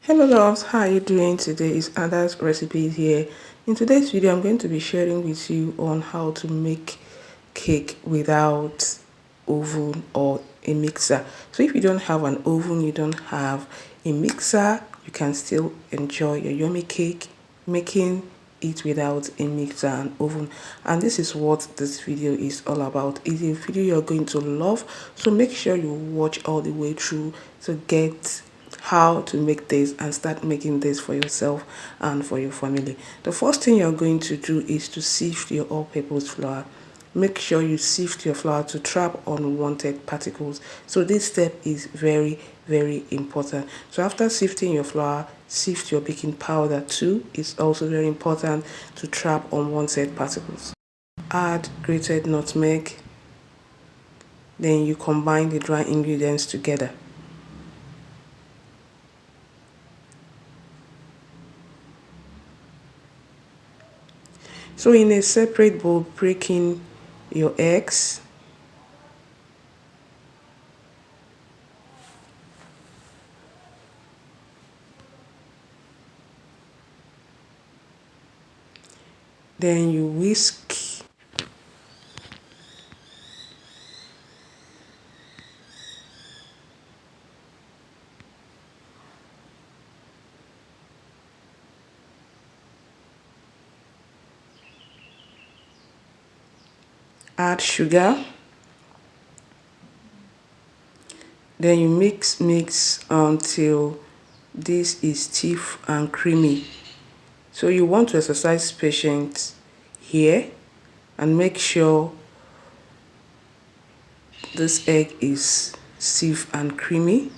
Hello loves, how are you doing today? It's Ada's recipe here. In today's video, I'm going to be sharing with you on how to make cake without oven or a mixer. So if you don't have an oven, you don't have a mixer, you can still enjoy your yummy cake making it without a mixer and oven. And this is what this video is all about. It's a video you're going to love, so make sure you watch all the way through to get how to make this and start making this for yourself and for your family. The first thing you're going to do is to sift your all-purpose flour. Make sure you sift your flour to trap unwanted particles. So this step is very important. So after sifting your flour, sift your baking powder too. It's also very important to trap unwanted particles. Add grated nutmeg. Then you combine the dry ingredients together. So in a separate bowl, break in your eggs. Then you whisk. Add sugar. Then you mix until this is stiff and creamy. So you want to exercise patience here and make sure this egg is stiff and creamy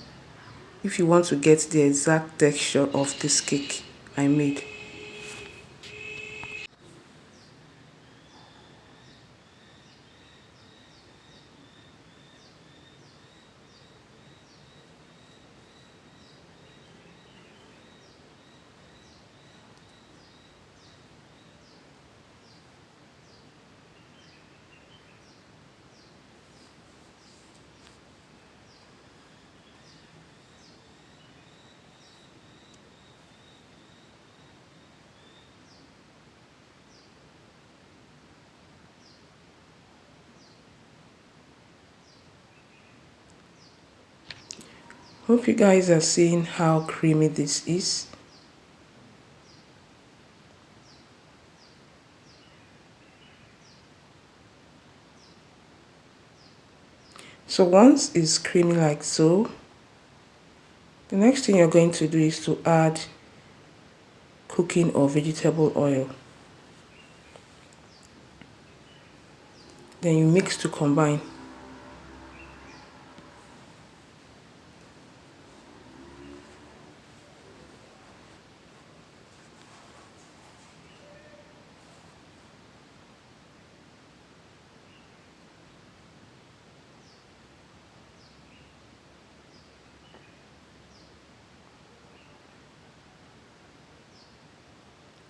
if you want to get the exact texture of this cake I made. Hope you guys are seeing how creamy this is. So once it's creamy like so, the next thing you're going to do is to add cooking or vegetable oil. Then you mix to combine.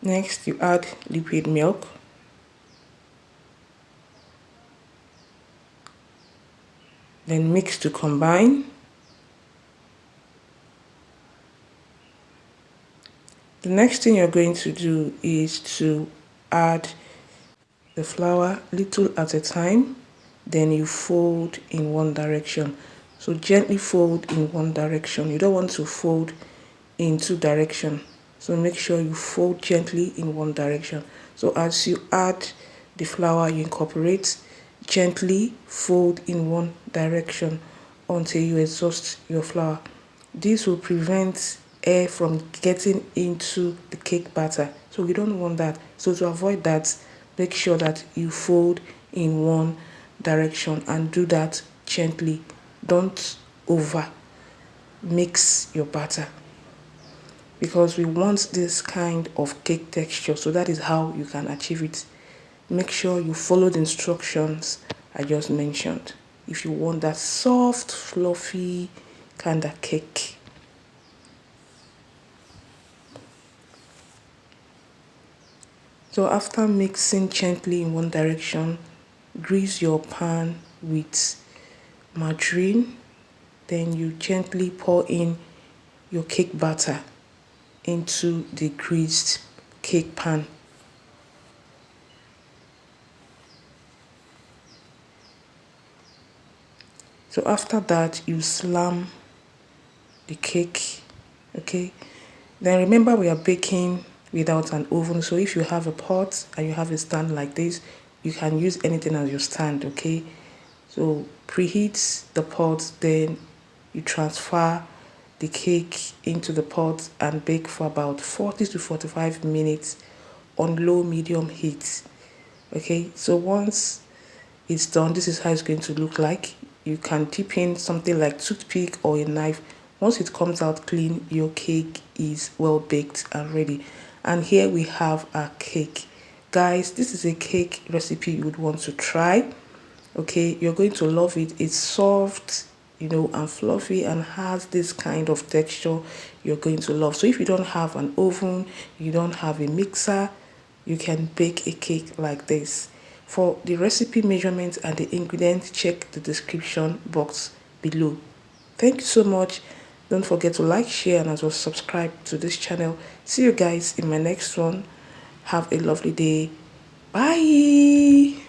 Next, you add liquid milk. Then mix to combine. The next thing you're going to do is to add the flour little at a time. Then you fold in one direction. So gently fold in one direction. You don't want to fold in two directions. So make sure you fold gently in one direction. So as you add the flour, you incorporate, gently fold in one direction until you exhaust your flour. This will prevent air from getting into the cake batter. So we don't want that. So to avoid that, make sure that you fold in one direction and do that gently. Don't over mix your batter, because we want this kind of cake texture. So that is how you can achieve it. Make sure you follow the instructions I just mentioned if you want that soft, fluffy kind of cake. So after mixing gently in one direction, grease your pan with margarine. Then you gently pour in your cake batter. into the greased cake pan. So after that, you slam the cake, okay? Then remember, we are baking without an oven. So if you have a pot and you have a stand like this, you can use anything as your stand, okay? So preheat the pot, then you transfer the cake into the pot and bake for about 40 to 45 minutes on low medium heat. Okay, so once it's done, this is how it's going to look like. You can dip in something like toothpick or a knife. Once it comes out clean, your cake is well baked and ready. And here we have our cake. Guys, this is a cake recipe you would want to try. Okay, you're going to love it. It's soft, and fluffy, and has this kind of texture you're going to love. So if you don't have an oven, you don't have a mixer, you can bake a cake like this. For the recipe measurements and the ingredients, check the description box below. Thank you so much. Don't forget to like, share, and as well subscribe to this channel. See you guys in my next one. Have a lovely day. Bye.